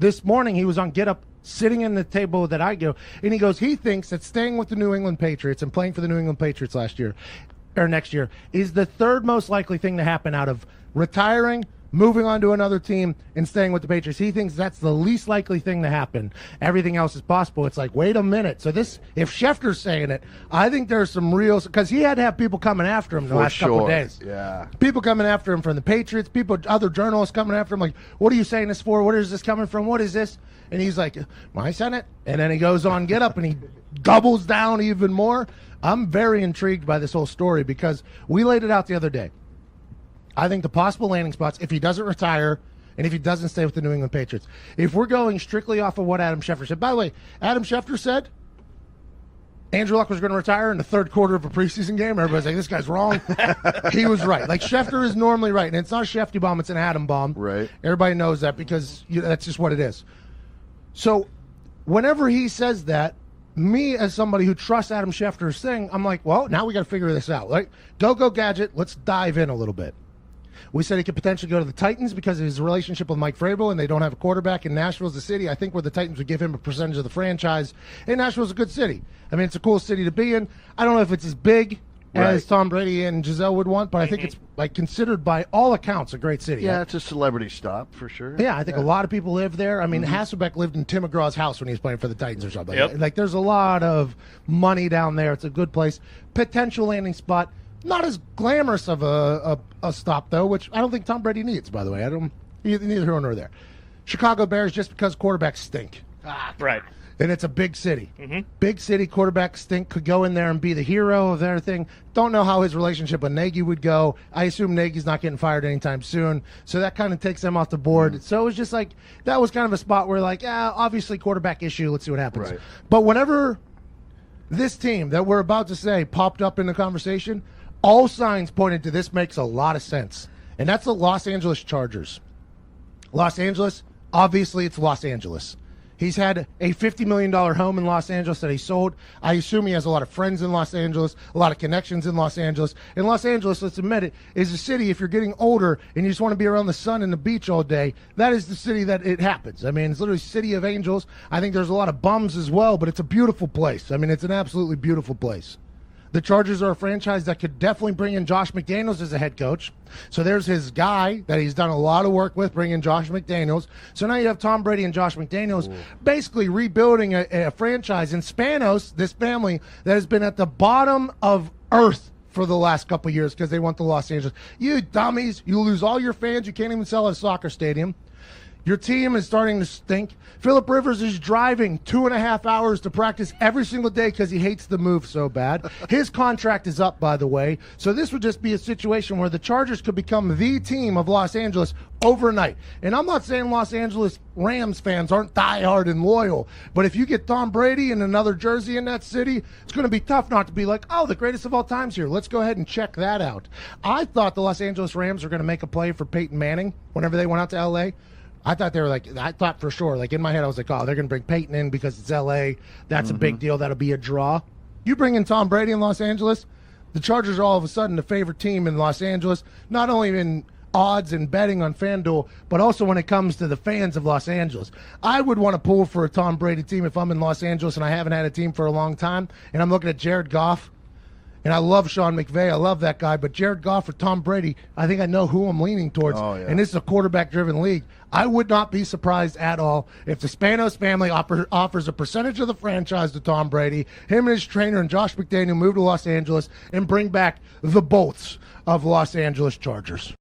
This morning he was on Get Up sitting in the table that I go, and he goes, he thinks that staying with the New England Patriots and playing for the New England Patriots next year is the third most likely thing to happen out of retiring, moving on to another team, and staying with the Patriots. He thinks that's the least likely thing to happen. Everything else is possible. It's like, wait a minute. So if Schefter's saying it, I think there's some real, because he had to have people coming after him the last couple of days. Yeah. People coming after him from the Patriots, other journalists coming after him, like, what are you saying this for? Where is this coming from? What is this? And he's like, I said it. And then he goes on Get Up and he doubles down even more. I'm very intrigued by this whole story because we laid it out the other day. I think the possible landing spots, if he doesn't retire and if he doesn't stay with the New England Patriots, if we're going strictly off of what Adam Schefter said. By the way, Adam Schefter said Andrew Luck was going to retire in the third quarter of a preseason game. Everybody's like, this guy's wrong. He was right. Like, Schefter is normally right. And it's not a Shefty bomb, it's an Adam bomb. Right. Everybody knows that because that's just what it is. So whenever he says that, me as somebody who trusts Adam Schefter's thing, I'm like, well, now we got to figure this out. Like, go Gadget, let's dive in a little bit. We said he could potentially go to the Titans because of his relationship with Mike Vrabel, and they don't have a quarterback. And Nashville's the city, I think, where the Titans would give him a percentage of the franchise. And Nashville's a good city. I mean, it's a cool city to be in. I don't know if it's as big as Tom Brady and Giselle would want, but I think it's like considered by all accounts a great city. Yeah, it's a celebrity stop for sure. Yeah, I think a lot of people live there. I mean, Hasselbeck lived in Tim McGraw's house when he was playing for the Titans or something. Like, there's a lot of money down there. It's a good place. Potential landing spot. Not as glamorous of a stop, though, which I don't think Tom Brady needs, by the way. Neither here nor there. Chicago Bears, just because quarterbacks stink. Right. And it's a big city. Big city, quarterbacks stink, could go in there and be the hero of everything. Don't know how his relationship with Nagy would go. I assume Nagy's not getting fired anytime soon. So that kind of takes them off the board. So it was just like, that was kind of a spot where, like, obviously quarterback issue. Let's see what happens. Right. But whenever this team that we're about to say popped up in the conversation, all signs pointed to this makes a lot of sense. And that's the Los Angeles Chargers. Los Angeles, obviously it's Los Angeles. He's had a $50 million home in Los Angeles that he sold. I assume he has a lot of friends in Los Angeles, a lot of connections in Los Angeles. And Los Angeles, let's admit it, is a city, if you're getting older and you just want to be around the sun and the beach all day, that is the city that it happens. I mean, it's literally City of Angels. I think there's a lot of bums as well, but it's a beautiful place. I mean, it's an absolutely beautiful place. The Chargers are a franchise that could definitely bring in Josh McDaniels as a head coach. So there's his guy that he's done a lot of work with, bringing Josh McDaniels. So now you have Tom Brady and Josh McDaniels basically rebuilding a franchise in Spanos, this family that has been at the bottom of earth for the last couple of years because they want the Los Angeles. You dummies, you lose all your fans. You can't even sell a soccer stadium. Your team is starting to stink. Phillip Rivers is driving 2.5 hours to practice every single day because he hates the move so bad. His contract is up, by the way. So this would just be a situation where the Chargers could become the team of Los Angeles overnight. And I'm not saying Los Angeles Rams fans aren't diehard and loyal, but if you get Tom Brady and another jersey in that city, it's going to be tough not to be like, oh, the greatest of all time's here. Let's go ahead and check that out. I thought the Los Angeles Rams were going to make a play for Peyton Manning whenever they went out to L.A., I thought they were like, I thought for sure, like in my head, I was like, oh, they're going to bring Peyton in because it's L.A. That's a big deal. That'll be a draw. You bring in Tom Brady in Los Angeles, the Chargers are all of a sudden the favorite team in Los Angeles, not only in odds and betting on FanDuel, but also when it comes to the fans of Los Angeles. I would want to pull for a Tom Brady team if I'm in Los Angeles and I haven't had a team for a long time, and I'm looking at Jared Goff. And I love Sean McVay. I love that guy. But Jared Goff or Tom Brady, I think I know who I'm leaning towards. And this is a quarterback-driven league. I would not be surprised at all if the Spanos family offers a percentage of the franchise to Tom Brady, him and his trainer and Josh McDaniel move to Los Angeles and bring back the bolts of Los Angeles Chargers.